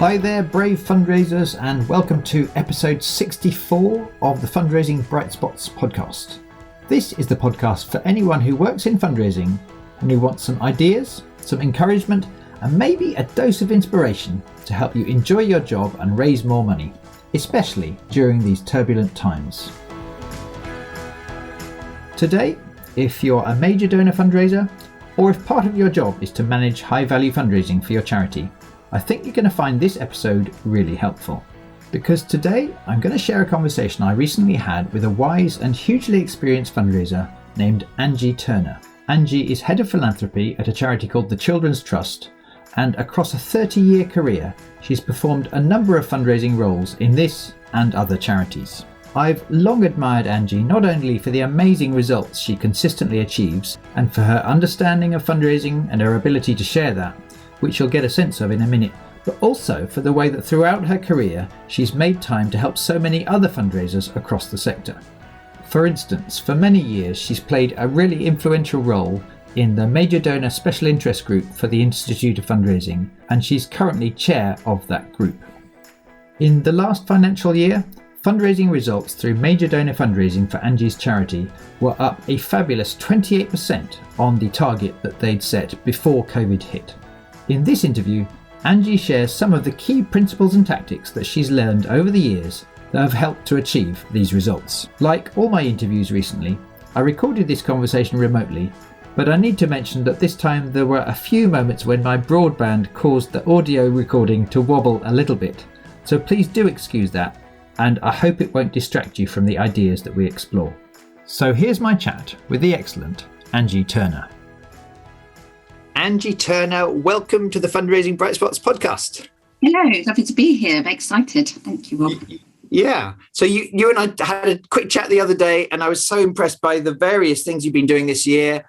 Hi there, brave fundraisers, and welcome to episode 64 of the Fundraising Bright Spots podcast. This is the podcast for anyone who works in fundraising and who wants some ideas, some encouragement, and maybe a dose of inspiration to help you enjoy your job and raise more money, especially during these turbulent times. Today, if you're a major donor fundraiser, or if part of your job is to manage high-value fundraising for your charity, I think you're going to find this episode really helpful. Because today, I'm going to share a conversation I recently had with a wise and hugely experienced fundraiser named Angie Turner. Angie is head of philanthropy at a charity called the Children's Trust, and across a 30-year career, she's performed a number of fundraising roles in this and other charities. I've long admired Angie not only for the amazing results she consistently achieves, and for her understanding of fundraising and her ability to share that, which you'll get a sense of in a minute, but also for the way that throughout her career she's made time to help so many other fundraisers across the sector. For instance, for many years she's played a really influential role in the Major Donor Special Interest Group for the Institute of Fundraising, and she's currently chair of that group. In the last financial year, fundraising results through major donor fundraising for Angie's charity were up a fabulous 28% on the target that they'd set before COVID hit. In this interview, Angie shares some of the key principles and tactics that she's learned over the years that have helped to achieve these results. Like all my interviews recently, I recorded this conversation remotely, but I need to mention that this time there were a few moments when my broadband caused the audio recording to wobble a little bit, so please do excuse that, and I hope it won't distract you from the ideas that we explore. So here's my chat with the excellent Angie Turner. Angie Turner, welcome to the Fundraising Bright Spots podcast. Hello, lovely to be here. Very excited. Thank you, Rob. Yeah. So you and I had a quick chat the other day, and I was so impressed by the various things you've been doing this year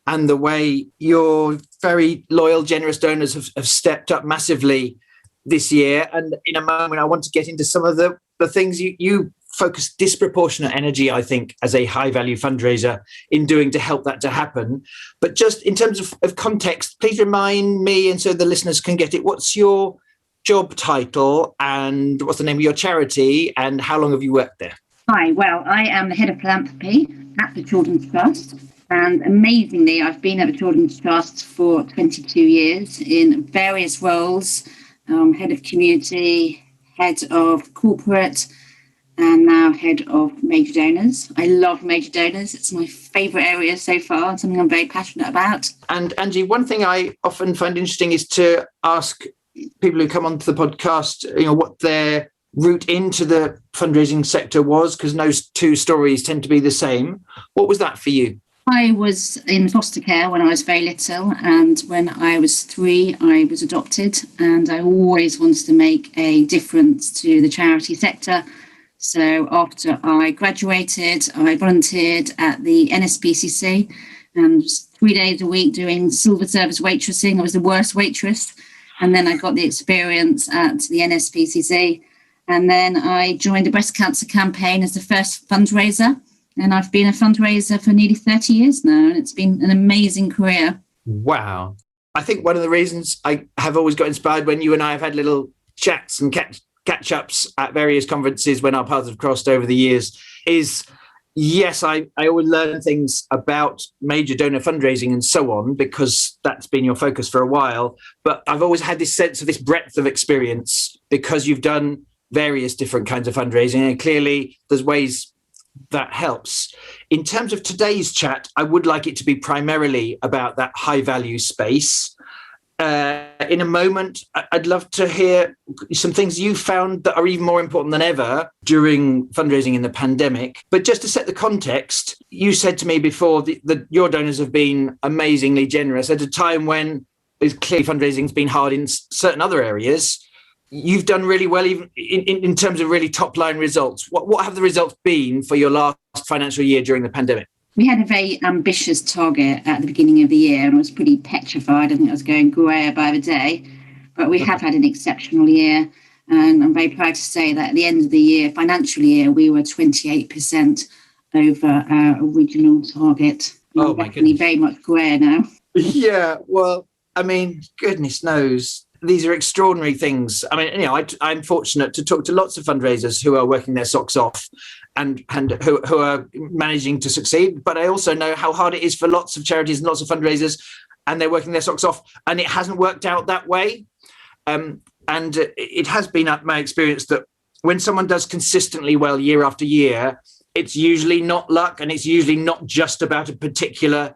and the way your very loyal, generous donors have stepped up massively this year. And in a moment, I want to get into some of the things you focus disproportionate energy, I think, as a high-value fundraiser in doing to help that to happen. But just in terms of context, please remind me, and so the listeners can get it, what's your job title and what's the name of your charity and how long have you worked there? Hi, well, I am the head of philanthropy at the Children's Trust. And amazingly, I've been at the Children's Trust for 22 years in various roles, head of community, head of corporate, and now head of major donors. I love major donors. It's my favourite area so far, something I'm very passionate about. And Angie, one thing I often find interesting is to ask people who come onto the podcast, what their route into the fundraising sector was, because no two stories tend to be the same. What was that for you? I was in foster care when I was very little, and when I was 3, I was adopted, and I always wanted to make a difference to the charity sector. So after I graduated, I volunteered at the NSPCC and 3 days a week doing silver service waitressing. I was the worst waitress. And then I got the experience at the NSPCC. And then I joined the breast cancer campaign as the first fundraiser. And I've been a fundraiser for nearly 30 years now. And it's been an amazing career. Wow. I think one of the reasons I have always got inspired when you and I have had little chats and catch-ups at various conferences when our paths have crossed over the years is, yes, I always learn things about major donor fundraising and so on, because that's been your focus for a while. But I've always had this sense of this breadth of experience because you've done various different kinds of fundraising, and clearly there's ways that helps. In terms of today's chat, I would like it to be primarily about that high value space. In a moment, I'd love to hear some things you found that are even more important than ever during fundraising in the pandemic. But just to set the context, you said to me before that your donors have been amazingly generous at a time when clearly fundraising has been hard in certain other areas. You've done really well even in terms of really top line results. What have the results been for your last financial year during the pandemic? We had a very ambitious target at the beginning of the year, and I was pretty petrified. I think I was going grayer by the day, but we have had an exceptional year. And I'm very proud to say that at the end of the year, financial year, we were 28% over our original target. Oh, my goodness. Very much grayer now. Yeah, well, I mean, goodness knows. these are extraordinary things. I mean, I'm fortunate to talk to lots of fundraisers who are working their socks off and who are managing to succeed. But I also know how hard it is for lots of charities and lots of fundraisers, and they're working their socks off, and it hasn't worked out that way. And it has been my experience that when someone does consistently well year after year, it's usually not luck, and it's usually not just about a particular,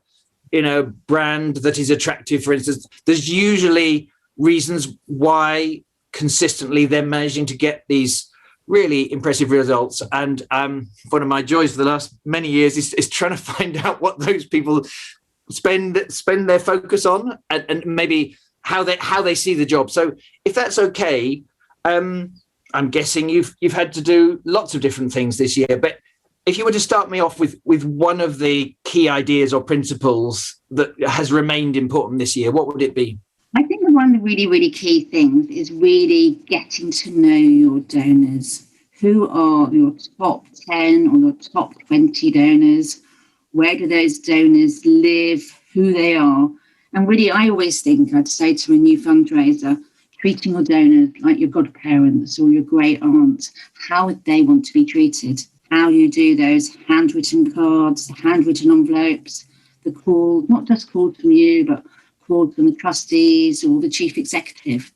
brand that is attractive. For instance, there's usually reasons why consistently they're managing to get these really impressive results. And one of my joys for the last many years is trying to find out what those people spend their focus on, and maybe how they see the job. So if that's okay, I'm guessing you've had to do lots of different things this year, but if you were to start me off with one of the key ideas or principles that has remained important this year, what would it be? I think one of the really, really key things is really getting to know your donors. Who are your top 10 or your top 20 donors? Where do those donors live? Who they are? And really, I always think I'd say to a new fundraiser, treating your donors like your godparents or your great aunt. How would they want to be treated? How you do those handwritten cards, handwritten envelopes, the call, not just called from you, but called from the trustees or the chief executive.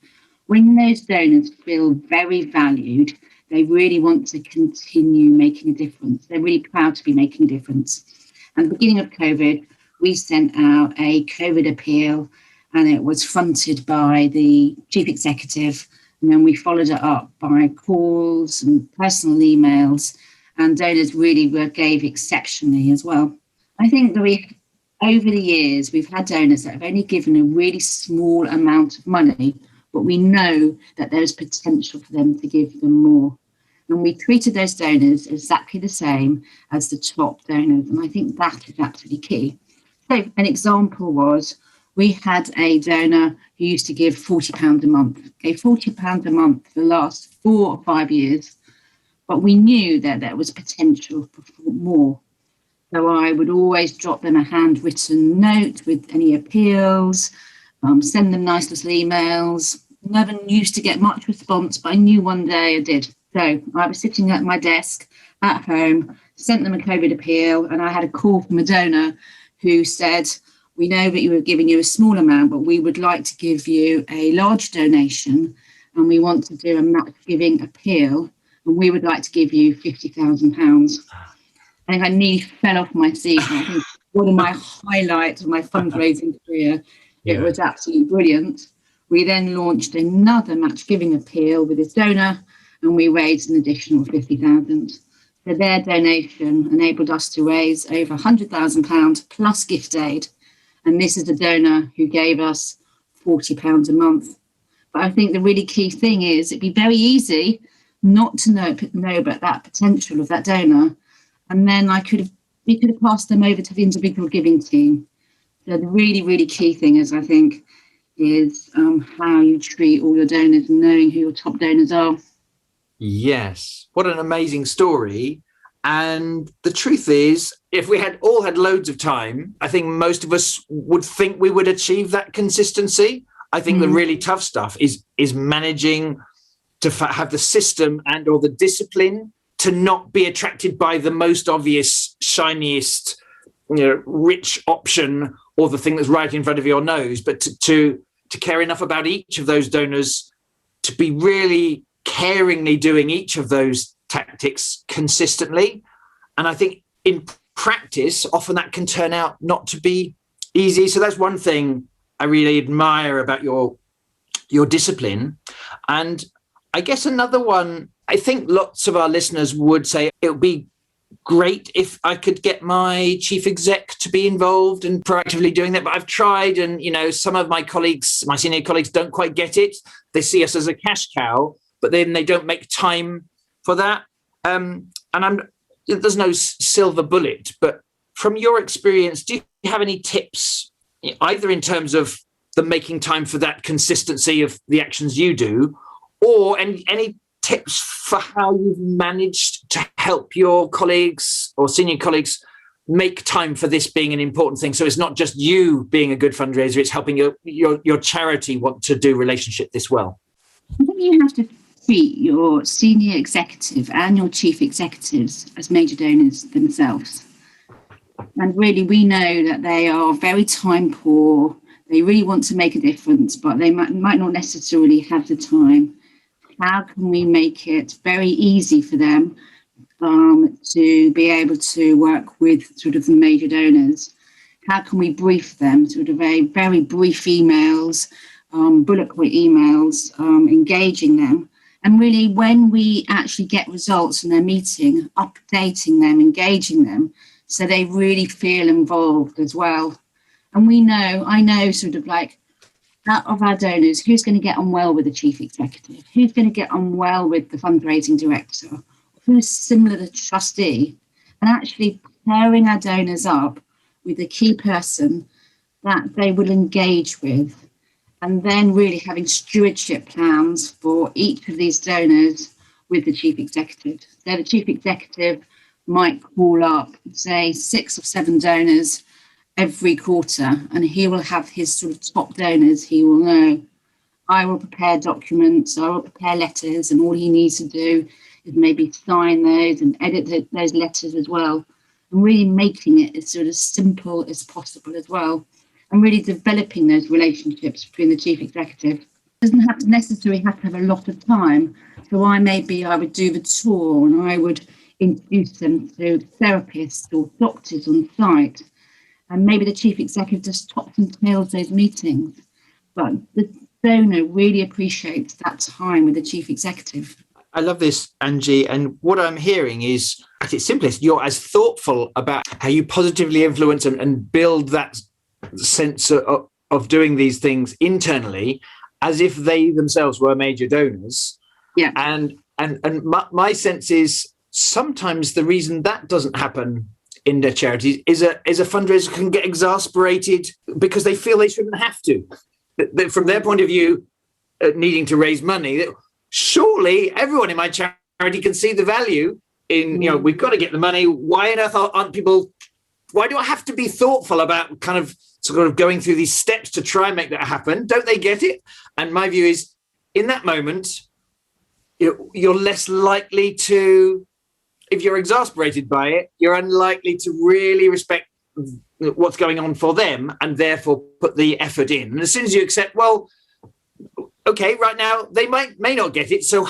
When those donors feel very valued, they really want to continue making a difference. They're really proud to be making a difference. At the beginning of COVID, we sent out a COVID appeal, and it was fronted by the chief executive. And then we followed it up by calls and personal emails, and donors really gave exceptionally as well. I think that over the years, we've had donors that have only given a really small amount of money, but we know that there's potential for them to give them more. And we treated those donors exactly the same as the top donors. And I think that is absolutely key. So an example was, we had a donor who used to give £40 a month, gave £40 a month for the last 4 or 5 years, but we knew that there was potential for more. So I would always drop them a handwritten note with any appeals, send them nice little emails. Never used to get much response, but I knew one day I did. So I was sitting at my desk at home, sent them a COVID appeal, and I had a call from a donor who said, we know that you were giving you a small amount, but we would like to give you a large donation, and we want to do a match giving appeal, and we would like to give you £50,000. I think I nearly fell off my seat. I think one of my highlights of my fundraising career. Yeah. It was absolutely brilliant. We then launched another match giving appeal with this donor, and we raised an additional £50,000. So their donation enabled us to raise over £100,000 plus gift aid. And this is a donor who gave us £40 a month. But I think the really key thing is it'd be very easy not to know about that potential of that donor. And then we could have passed them over to the individual giving team. So the really, really key thing is, I think, is how you treat all your donors and knowing who your top donors are. Yes. What an amazing story. And the truth is, if we had all had loads of time, I think most of us would think we would achieve that consistency. I think the really tough stuff is managing to have the system and or the discipline to not be attracted by the most obvious, shiniest, rich option or the thing that's right in front of your nose, but to care enough about each of those donors to be really caringly doing each of those tactics consistently. And I think in practice, often that can turn out not to be easy. So that's one thing I really admire about your discipline. And I guess another one, I think lots of our listeners would say it would be great if I could get my chief exec to be involved and proactively doing that. But I've tried, and some of my colleagues, my senior colleagues, don't quite get it. They see us as a cash cow, but then they don't make time for that. And there's no silver bullet. But from your experience, do you have any tips, either in terms of the making time for that consistency of the actions you do, or any tips for how you've managed to help your colleagues or senior colleagues make time for this being an important thing? So it's not just you being a good fundraiser, it's helping your charity want to do relationship this well. I think you have to treat your senior executive and your chief executives as major donors themselves. And really, we know that they are very time poor. They really want to make a difference, but they might not necessarily have the time. How can we make it very easy for them to be able to work with sort of the major donors? How can we brief them, sort of a very brief emails, bullet point emails, engaging them? And really, when we actually get results from their meeting, updating them, engaging them, so they really feel involved as well. And I know sort of like, out of our donors, who's going to get on well with the chief executive? Who's going to get on well with the fundraising director? Who's similar to trustee? And actually pairing our donors up with a key person that they will engage with, and then really having stewardship plans for each of these donors with the chief executive. So the chief executive might call up, say, 6 or 7 donors every quarter, and he will have his sort of top donors. He will know, I will prepare documents, I will prepare letters, and all he needs to do is maybe sign those and edit those letters as well, and really making it as sort of simple as possible as well, and really developing those relationships between the chief executive. It doesn't have to necessarily have to have a lot of time. So I would do the tour, and I would introduce them to therapists or doctors on site. And maybe the chief executive just tops and tails those meetings. But the donor really appreciates that time with the chief executive. I love this, Angie. And what I'm hearing is, at its simplest, you're as thoughtful about how you positively influence and build that sense of doing these things internally as if they themselves were major donors. Yeah. And my sense is sometimes the reason that doesn't happen in their charities is a fundraiser can get exasperated because they feel they shouldn't have to. From their point of view, needing to raise money, surely everyone in my charity can see the value in, we've got to get the money. Why on earth aren't people, why do I have to be thoughtful about kind of sort of going through these steps to try and make that happen? Don't they get it? And my view is, in that moment, you're less likely to, if you're exasperated by it, you're unlikely to really respect what's going on for them and therefore put the effort in. And as soon as you accept, well, okay, right now they may not get it, so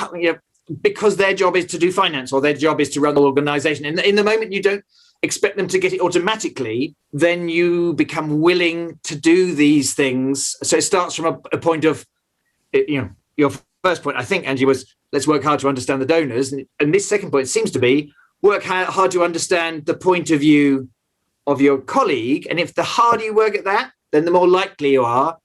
because their job is to do finance or their job is to run the organisation. In the moment you don't expect them to get it automatically, then you become willing to do these things. So it starts from a point of, your first point, I think, Angie, was let's work hard to understand the donors. And this second point seems to be work hard to understand the point of view of your colleague. And if the harder you work at that, then the more likely you are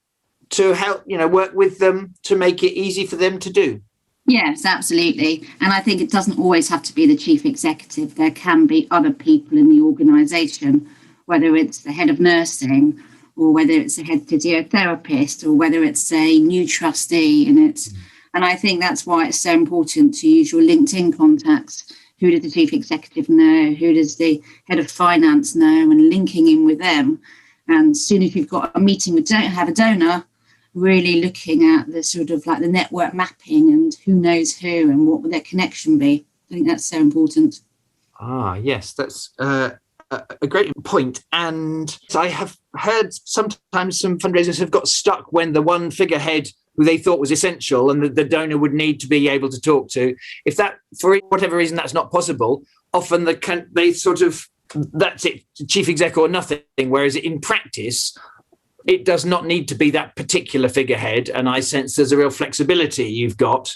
to help, work with them to make it easy for them to do. Yes, absolutely. And I think it doesn't always have to be the chief executive. There can be other people in the organisation, whether it's the head of nursing or whether it's a head physiotherapist or whether it's a new trustee. And I think that's why it's so important to use your LinkedIn contacts. Who does the chief executive know? Who does the head of finance know? And linking in with them. And as soon as you've got a meeting with have a donor, really looking at the sort of like the network mapping and who knows who and what would their connection be. I think that's so important. Yes, that's a great point. And I have heard sometimes some fundraisers have got stuck when the one figurehead who they thought was essential and the donor would need to be able to talk to. If that, for whatever reason, that's not possible, often they sort of, that's it, chief exec or nothing. Whereas in practice, it does not need to be that particular figurehead. And I sense there's a real flexibility you've got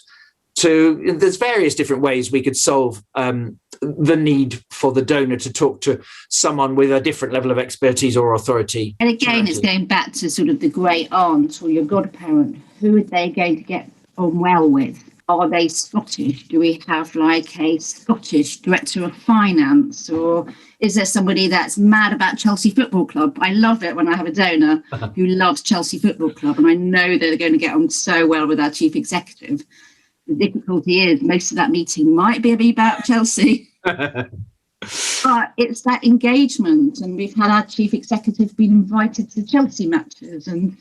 there's various different ways we could solve the need for the donor to talk to someone with a different level of expertise or authority. And again, it's going back to sort of the great aunt or your godparent. Who are they going to get on well with? Are they Scottish? Do we have like a Scottish director of finance? Or is there somebody that's mad about Chelsea Football Club? I love it when I have a donor who loves Chelsea Football Club, and I know they're going to get on so well with our chief executive. The difficulty is most of that meeting might be about Chelsea. But it's that engagement, and we've had our chief executive been invited to Chelsea matches, and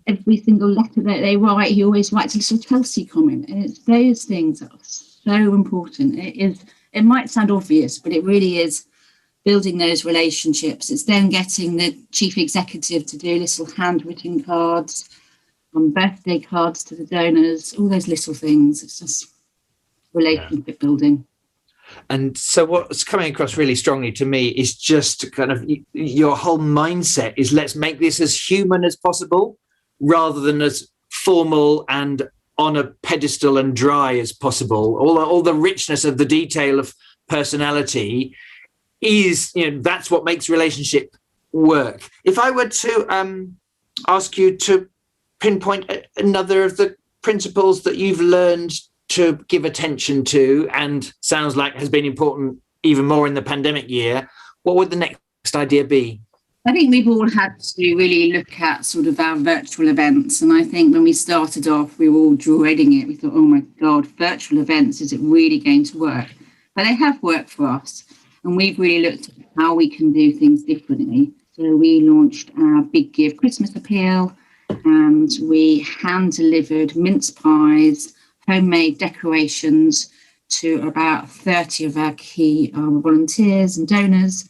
every single letter that they write, he always writes a little Chelsea comment, and it's those things that are so important. It might sound obvious, but it really is building those relationships. It's then getting the chief executive to do little handwritten cards, birthday cards to the donors, all those little things. It's just relationship building. And so what's coming across really strongly to me is just kind of your whole mindset is let's make this as human as possible rather than as formal and on a pedestal and dry as possible. All the richness of the detail of personality is, that's what makes relationship work. If I were to ask you to pinpoint another of the principles that you've learned to give attention to and sounds like has been important even more in the pandemic year, what would the next idea be? I think we've all had to really look at sort of our virtual events. And I think when we started off, we were all dreading it. We thought, oh my God, virtual events, is it really going to work? But they have worked for us. And we've really looked at how we can do things differently. So we launched our Big Give Christmas appeal, and we hand delivered mince pies, homemade decorations to about 30 of our key volunteers and donors.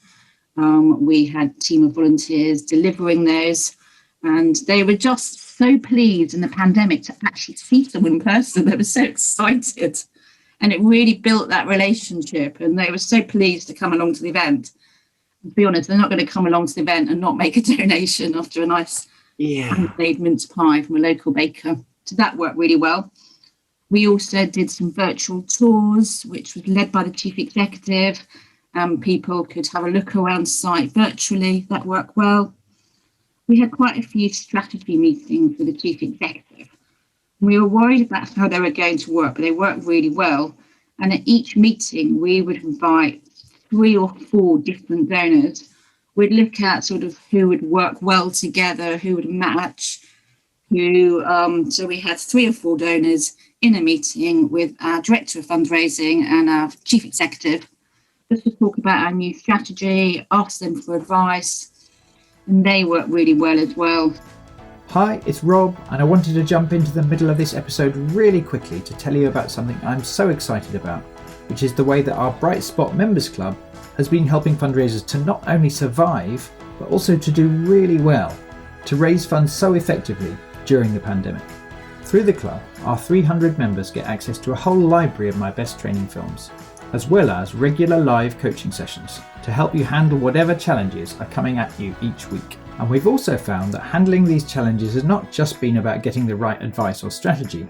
We had a team of volunteers delivering those, and they were just so pleased in the pandemic to actually see them in person. They were so excited, and it really built that relationship, and they were so pleased to come along to the event. To be honest, they're not going to come along to the event and not make a donation after a nice handmade mince pie from a local baker. So that worked really well. We also did some virtual tours, which was led by the chief executive. People could have a look around site virtually. That worked well. We had quite a few strategy meetings with the chief executive. We were worried about how they were going to work, but they worked really well. And at each meeting, we would invite 3 or 4 different donors. We'd look at sort of who would work well together, who would match, so we had 3 or 4 donors in a meeting with our director of fundraising and our chief executive, just to talk about our new strategy, ask them for advice, and they work really well as well. Hi, it's Rob, and I wanted to jump into the middle of this episode really quickly to tell you about something I'm so excited about, which is the way that our Bright Spot Members Club has been helping fundraisers to not only survive, but also to do really well, to raise funds so effectively during the pandemic. Through the club, our 300 members get access to a whole library of my best training films, as well as regular live coaching sessions to help you handle whatever challenges are coming at you each week. And we've also found that handling these challenges has not just been about getting the right advice or strategy,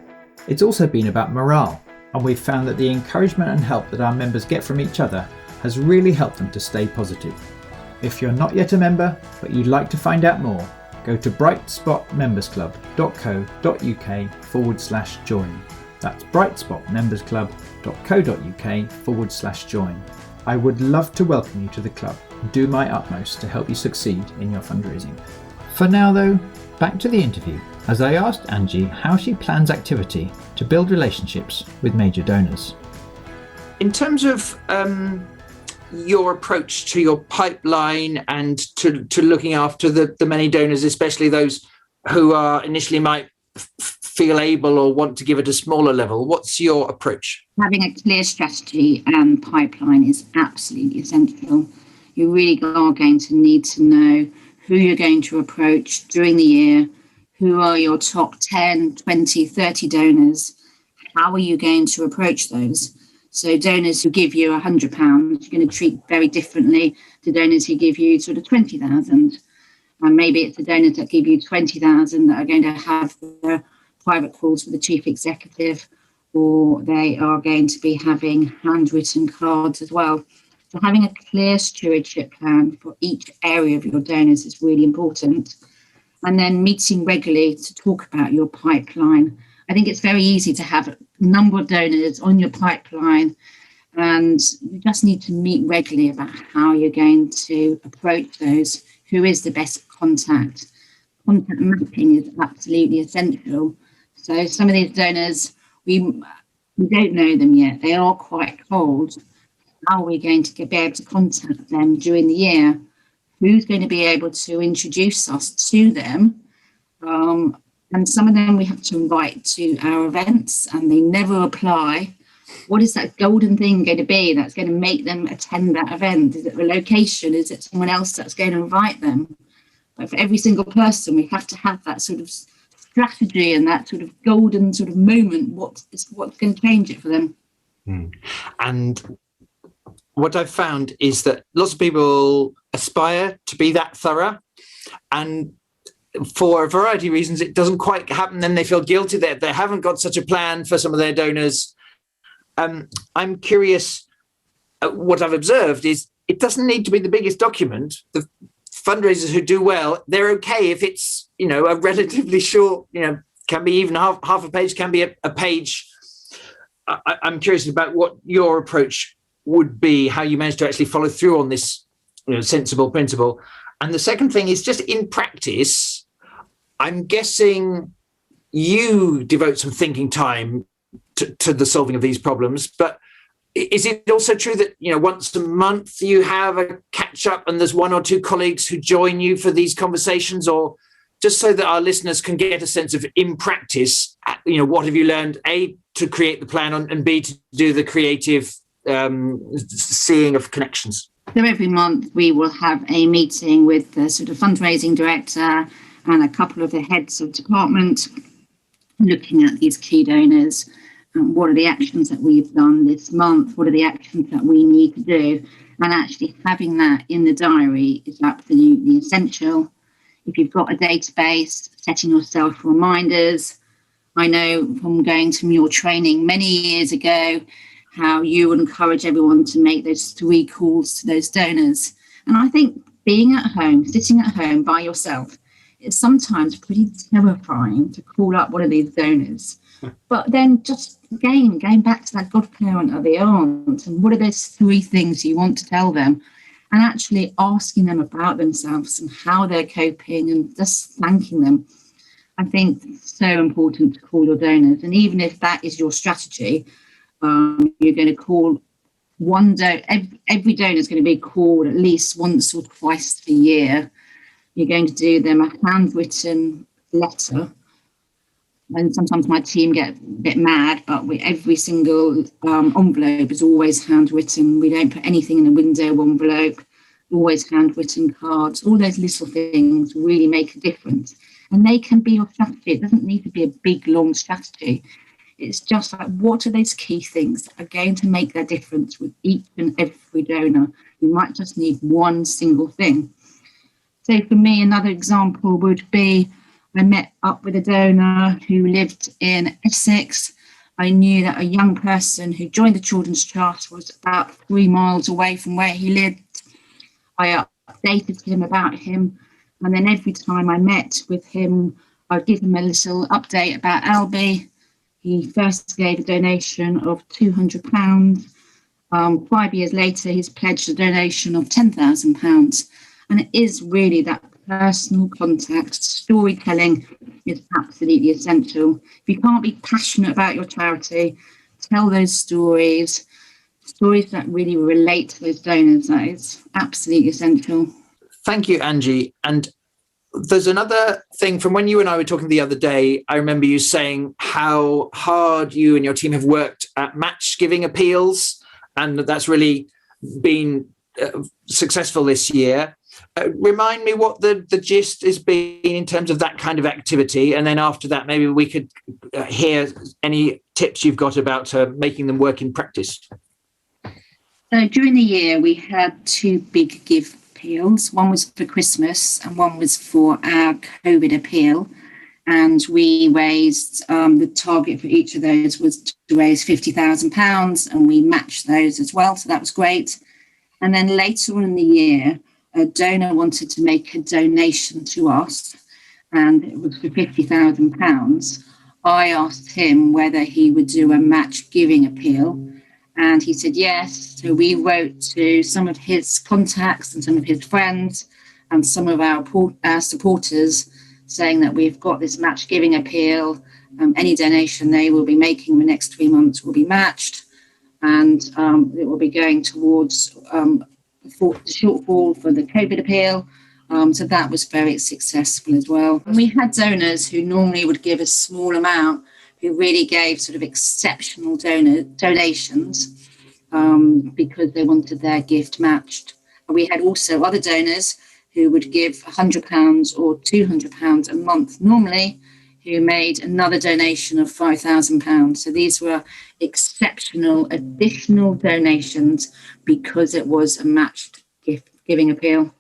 it's also been about morale. And we've found that the encouragement and help that our members get from each other has really helped them to stay positive. If you're not yet a member, but you'd like to find out more, go to brightspotmembersclub.co.uk/join. That's brightspotmembersclub.co.uk/join. I would love to welcome you to the club and do my utmost to help you succeed in your fundraising. For now though, back to the interview, as I asked Angie how she plans activity to build relationships with major donors. In terms of your approach to your pipeline and to looking after the many donors, especially those who are initially might feel able or want to give at a smaller level, what's your approach? Having a clear strategy and pipeline is absolutely essential. You really are going to need to know who you're going to approach during the year, who are your top 10, 20, 30 donors, how are you going to approach those? So donors who give you £100, you're going to treat very differently to donors who give you sort of 20,000. And maybe it's the donors that give you 20,000 that are going to have the private calls with the chief executive, or they are going to be having handwritten cards as well. So having a clear stewardship plan for each area of your donors is really important. And then meeting regularly to talk about your pipeline. I think it's very easy to have a number of donors on your pipeline, and you just need to meet regularly about how you're going to approach those. Who is the best contact? Contact mapping is absolutely essential. So some of these donors, we don't know them yet. They are quite cold. how are we going to be able to contact them during the year? Who's going to be able to introduce us to them? And some of them we have to invite to our events and they never apply. What is that golden thing going to be that's going to make them attend that event? Is it the location? Is it someone else that's going to invite them? But for every single person, we have to have that sort of strategy and that sort of golden sort of moment. What's going to change it for them? And what I've found is that lots of people aspire to be that thorough, and for a variety of reasons, it doesn't quite happen. Then they feel guilty that they haven't got such a plan for some of their donors. I'm curious, what I've observed is it doesn't need to be the biggest document. The fundraisers who do well, they're okay if it's, a relatively short, can be even half a page, can be a page. I'm curious about what your approach would be, how you manage to actually follow through on this, sensible principle. And the second thing is just in practice, I'm guessing you devote some thinking time to the solving of these problems, but is it also true that, once a month you have a catch up and there's one or two colleagues who join you for these conversations? Or just so that our listeners can get a sense of, in practice, what have you learned, A, to create the plan, and B, to do the creative seeing of connections? So every month we will have a meeting with the sort of fundraising director and a couple of the heads of department, looking at these key donors. What are the actions that we've done this month? What are the actions that we need to do? And actually having that in the diary is absolutely essential. If you've got a database, setting yourself reminders. I know from going to your training many years ago, how you would encourage everyone to make those 3 calls to those donors. And I think being at home, sitting at home by yourself, it's sometimes pretty terrifying to call up one of these donors. But then just again, going back to that godparent or the aunt, and what are those 3 things you want to tell them? And actually asking them about themselves and how they're coping and just thanking them. I think it's so important to call your donors. And even if that is your strategy, you're going to call one donor, every donor is going to be called at least once or twice a year. You're going to do them a handwritten letter. And sometimes my team get a bit mad, but every single envelope is always handwritten. We don't put anything in a window envelope, always handwritten cards. All those little things really make a difference. And they can be your strategy. It doesn't need to be a big, long strategy. It's just like, what are those key things that are going to make their difference with each and every donor? You might just need one single thing. So for me, another example would be, I met up with a donor who lived in Essex. I knew that a young person who joined the Children's Trust was about 3 miles away from where he lived. I updated him about him. And then every time I met with him, I'd give him a little update about Albie. He first gave a donation of £200. 5 years later, he's pledged a donation of £10,000. And it is really that personal contact. Storytelling is absolutely essential. If you can't be passionate about your charity, tell those stories that really relate to those donors. That is absolutely essential. Thank you, Angie. And there's another thing from when you and I were talking the other day. I remember you saying how hard you and your team have worked at match giving appeals, and that's really been successful this year. Remind me what the gist has been in terms of that kind of activity. And then after that, maybe we could hear any tips you've got about making them work in practice. So during the year, we had 2 big give appeals. One was for Christmas and one was for our COVID appeal. And we raised, the target for each of those was to raise £50,000, and we matched those as well. So that was great. And then later on in the year, a donor wanted to make a donation to us, and it was for £50,000. I asked him whether he would do a match giving appeal, and he said yes. So we wrote to some of his contacts and some of his friends and some of our supporters saying that we've got this match giving appeal. Any donation they will be making in the next 3 months will be matched. and it will be going towards the shortfall for the COVID appeal. So that was very successful as well. And we had donors who normally would give a small amount, who really gave sort of exceptional donations because they wanted their gift matched. And we had also other donors who would give £100 or £200 a month normally, who made another donation of £5,000. So these were exceptional additional donations because it was a matched gift giving appeal.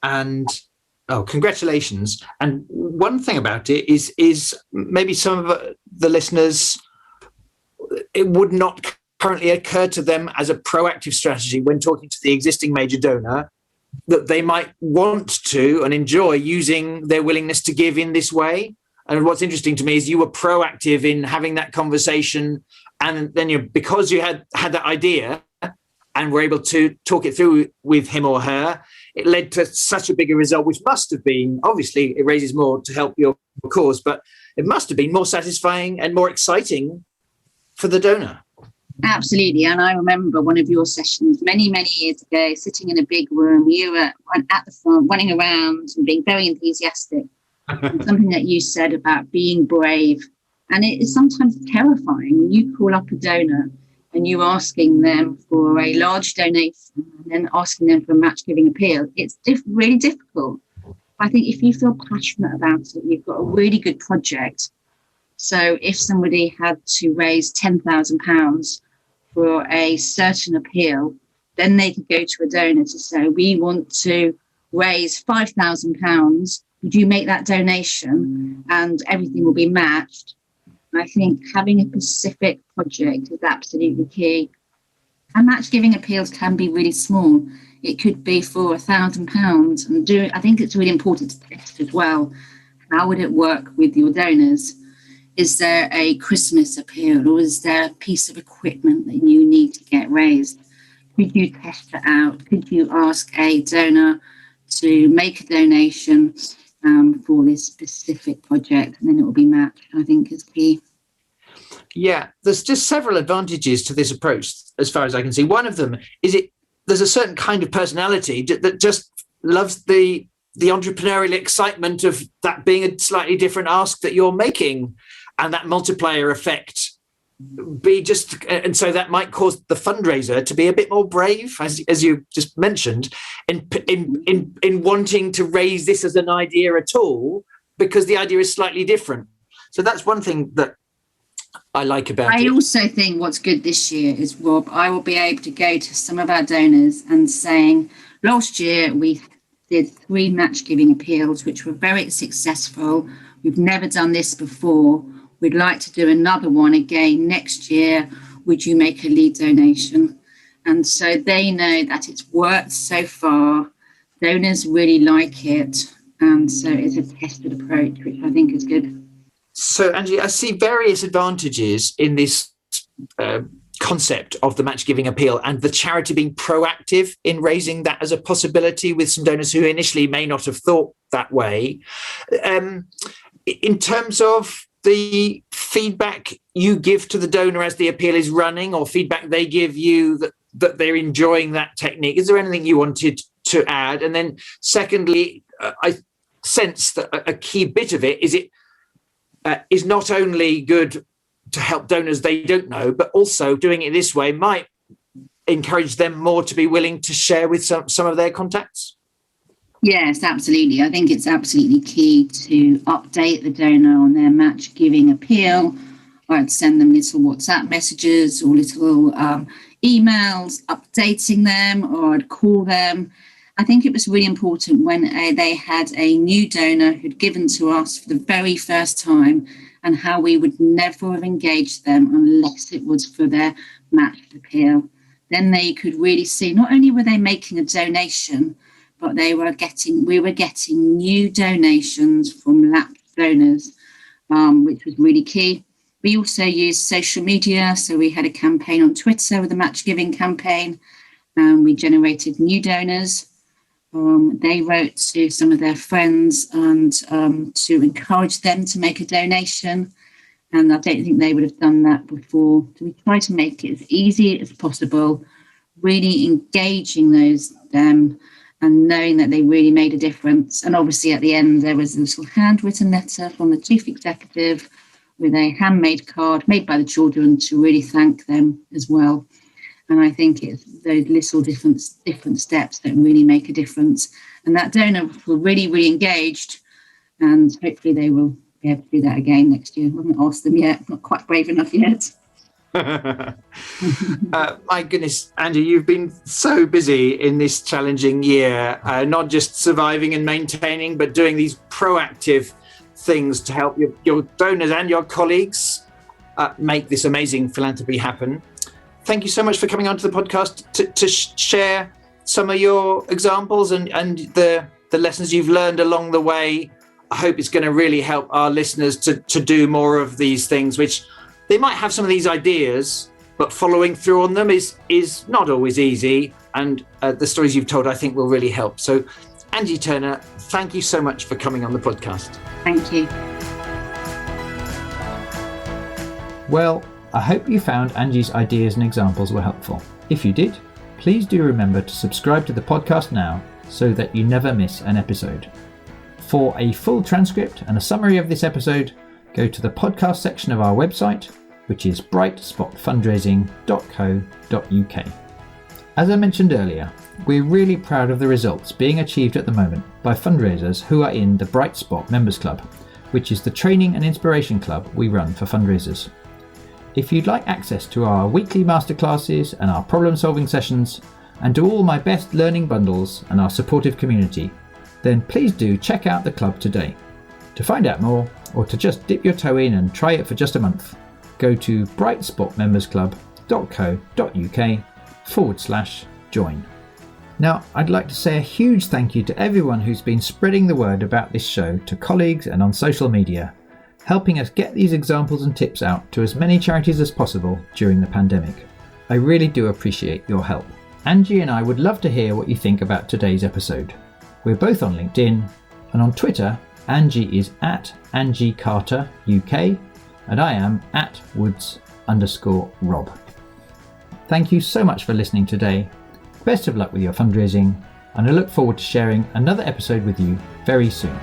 And congratulations. And one thing about it is maybe some of the listeners, it would not currently occur to them as a proactive strategy when talking to the existing major donor, that they might want to and enjoy using their willingness to give in this way. And what's interesting to me is you were proactive in having that conversation, and then because you had that idea and were able to talk it through with him or her, it led to such a bigger result, which must have been, obviously it raises more to help your cause, but it must have been more satisfying and more exciting for the donor. Absolutely. And I remember one of your sessions many, many years ago, sitting in a big room, you were at the front, running around and being very enthusiastic. Something that you said about being brave. And it is sometimes terrifying when you call up a donor and you're asking them for a large donation and then asking them for a match giving appeal. It's really difficult. I think if you feel passionate about it, you've got a really good project. So if somebody had to raise £10,000 for a certain appeal, then they could go to a donor to say, we want to raise £5,000. Would you make that donation? And everything will be matched. I think having a specific project is absolutely key. And match giving appeals can be really small. It could be for £1,000. And I think it's really important to test as well. How would it work with your donors? Is there a Christmas appeal, or is there a piece of equipment that you need to get raised? Could you test it out? Could you ask a donor to make a donation for this specific project, and then it will be matched? I think is key. Yeah, there's just several advantages to this approach, as far as I can see. One of them is there's a certain kind of personality that just loves the entrepreneurial excitement of that being a slightly different ask that you're making, and that multiplier effect and so that might cause the fundraiser to be a bit more brave, as you just mentioned, in wanting to raise this as an idea at all, because the idea is slightly different. So that's one thing that I like about it. I also think what's good this year is, Rob, I will be able to go to some of our donors and saying, last year we did 3 match giving appeals, which were very successful. We've never done this before. We'd like to do another one again next year. Would you make a lead donation? And so they know that it's worked so far. Donors really like it. And so it's a tested approach, which I think is good. So, Angie, I see various advantages in this concept of the match giving appeal and the charity being proactive in raising that as a possibility with some donors who initially may not have thought that way. In terms of the feedback you give to the donor as the appeal is running, or feedback they give you that they're enjoying that technique, is there anything you wanted to add? And then secondly, I sense that a key bit of it is not only good to help donors they don't know, but also doing it this way might encourage them more to be willing to share with some of their contacts. Yes, absolutely. I think it's absolutely key to update the donor on their match giving appeal. I'd send them little WhatsApp messages or little emails updating them, or I'd call them. I think it was really important when they had a new donor who'd given to us for the very first time, and how we would never have engaged them unless it was for their matched appeal. Then they could really see not only were they making a donation, but we were getting new donations from lapsed donors, which was really key. We also used social media. So we had a campaign on Twitter with a match giving campaign, and we generated new donors. They wrote to some of their friends and to encourage them to make a donation. And I don't think they would have done that before. So we try to make it as easy as possible, really engaging them and knowing that they really made a difference. And obviously at the end, there was a little handwritten letter from the chief executive with a handmade card made by the children to really thank them as well. And I think it's those little different steps that really make a difference. And that donor were really, really engaged, and hopefully they will be able to do that again next year. I haven't asked them yet, not quite brave enough yet. My goodness, Angie, you've been so busy in this challenging year, not just surviving and maintaining, but doing these proactive things to help your donors and your colleagues make this amazing philanthropy happen. Thank you so much for coming onto the podcast to share some of your examples and the lessons you've learned along the way. I hope it's going to really help our listeners to do more of these things, which they might have some of these ideas, but following through on them is not always easy. And the stories you've told, I think, will really help. So, Angie Turner, thank you so much for coming on the podcast. Thank you. Well, I hope you found Angie's ideas and examples were helpful. If you did, please do remember to subscribe to the podcast now so that you never miss an episode. For a full transcript and a summary of this episode, go to the podcast section of our website, which is brightspotfundraising.co.uk. As I mentioned earlier, we're really proud of the results being achieved at the moment by fundraisers who are in the Bright Spot Members Club, which is the training and inspiration club we run for fundraisers. If you'd like access to our weekly masterclasses and our problem-solving sessions, and to all my best learning bundles and our supportive community, then please do check out the club today. To find out more, or to just dip your toe in and try it for just a month, go to brightspotmembersclub.co.uk/join. Now, I'd like to say a huge thank you to everyone who's been spreading the word about this show to colleagues and on social media, helping us get these examples and tips out to as many charities as possible during the pandemic. I really do appreciate your help. Angie and I would love to hear what you think about today's episode. We're both on LinkedIn, and on Twitter, Angie is @AngieCarterUK, and I am @Woods_Rob. Thank you so much for listening today. Best of luck with your fundraising, and I look forward to sharing another episode with you very soon.